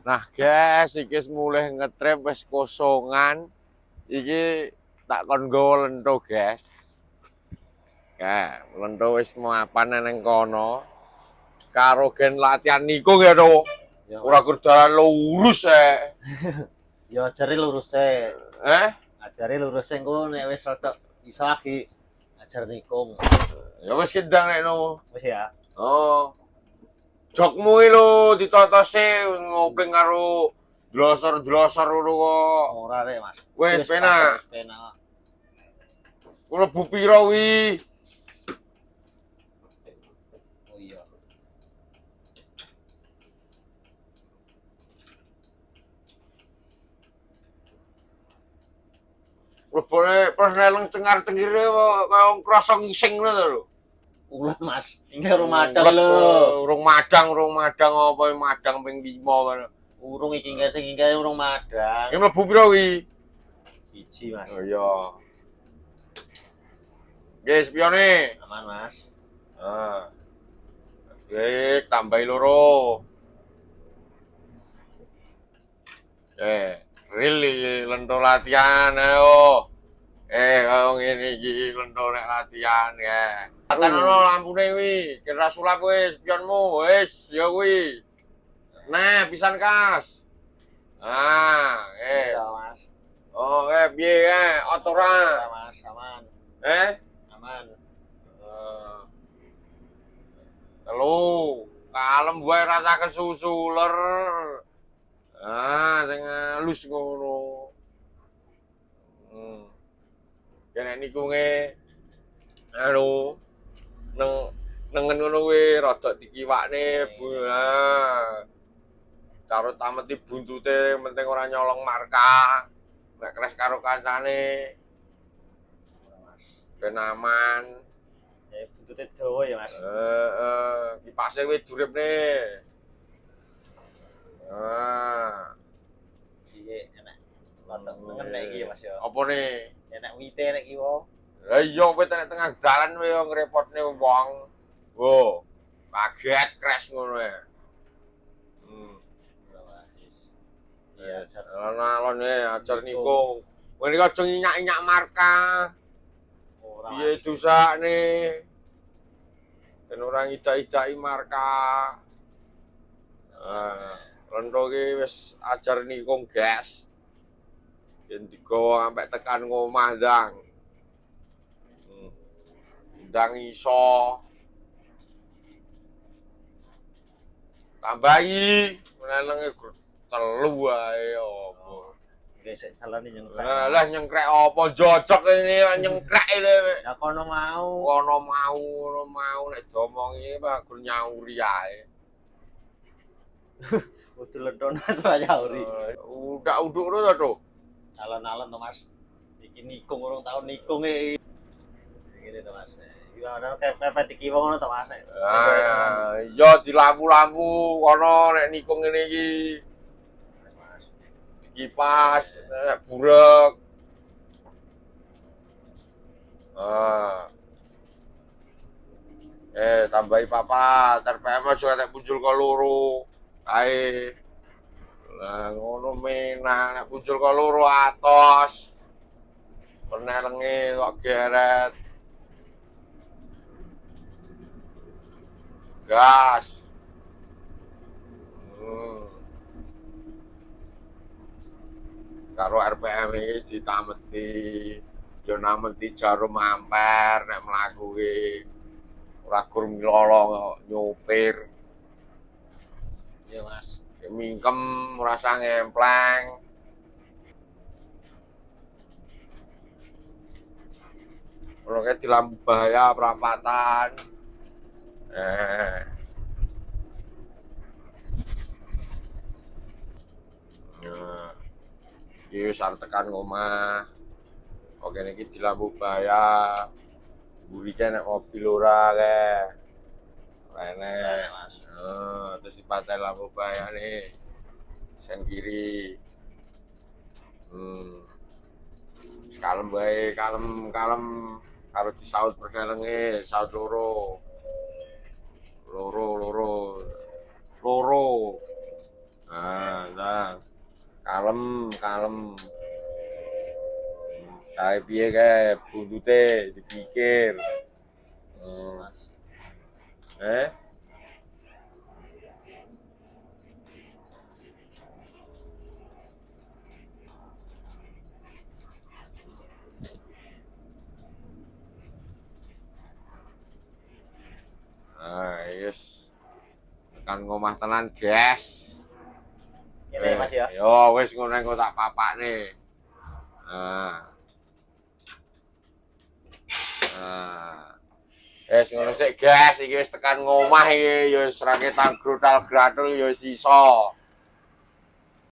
Nah, guys, iki mulai ngetrip wis kosongan. Iki tak kon nggawa lento, guys. Ya, lento wis mapan nang kono. Karo gen latihan nikung ya, to. Ora kerjaan lurus Ya ajare lurus e. Eh? Ajare lurus engko nek wis rada iso lagi ajar nikung. Ya wis kendang nek no. Wis ya. Oh. Jokmu iki lho ditotose ngopling karo dlosor-dlosor ngono kok. Ora rek, Mas. Wis penak. Wis penak. Mlebu pira wi? Oh iya. Mlebone pas neleng cengar-cengire kaya krasa ngising ngono lho. Ulet, Mas. Iki urung madang lho. Urung madang apa madang ping 5 ngono. Urung iki sing iki urung madang. Iki mlebu pira wi? Siji, Mas. Oh iya. Nggih, spione. Aman, Mas. Ah. Oke, tambahi loro. Real lento latihan ayo. Kaya ngene iki lento nek latihan ya. Latihan ono lampune wi, kira sulap wis spionmu, wis ya kuwi. Nah, pisan kas. Ah, Ya, Mas. Oh, piye otora? Ya, Mas, aman. Aman. Telu, kalem wae rasa kesusu ler. Ah, sing halus ngono. Kene nikunge anu nengen ngono kuwi rada dikiwakne, Bu. Karo tameti buntute penting ora nyolong marka. Nek kres karo kancane. Mas. Ben aman. Buntute dawa ya, Mas. Kipase wis duripne. Iki enak. Rada nengen nek iki, Mas ya. Apa ne? Enak wite nek iki wae. Lah iya wit nek tengah dalan kowe yo ngrepotne wong. Wo, kaget crash ngono ya. Iya, Alon-alon ajar nikung. Kowe iki aja nginyak-inyak marka. ora. Piye dosane? Ben ora ngidak-idaki marka. Lento ki wis ajar nikung, guys. Yen digawa sampai tekan ngomah ndang. Ndang iso. Tambahi menelenge telu wae apa. Nggih sik dalane nyengkrek. Lah nyengkrek apa jojok ini nyengkrek ini. Ya kono mau. Kono mau nek diomongi mah gur nyauri ae. Kudu lentonan ora nyauri. Udak uduk ngono to. Alon-alon to, Mas. Iki nikung urung tau nikung iki. Ngene to, Mas. Iki ana pepet iki wong ngono to, Mas. Yo di lampu-lampu kono nek nikung ngene iki. Kipas, burek. Tambahi papat, RPM aja nek muncul ke loro. Kae. Lah ngono menah nek muncul ke loro atos. Penelenge kok geret. Gas. Karo RPM iki ditameti. Yo nameti jarum ampere nek mlaku ki. Ora gur milolo nyopir. Iya, Mas. Mingkem ora usah ngempleng. Ora kae di lampu bahaya perapatan. Iki wis arep tekan ngomah. Oke niki di lampu bahaya. Burike nek mobil ora kae. Enek. Terus dipaten lampu bahaya nih. Sen kiri. Kalem wae, kalem karo disaut perkelenge, saut loro. Loro. Nah, Kalem, kalem. Kae piye kae buntute dipikir. Mas. Eh? Ah, yes. Tekan ngomah tenan, guys. Ini Mas ya. Yo, wis ngono engko tak papakne. Nah. Nah. Wis ngono sik, guys. Iki wis tekan ngomah iki ya wis ra ketan grudal-gradul ya wis iso.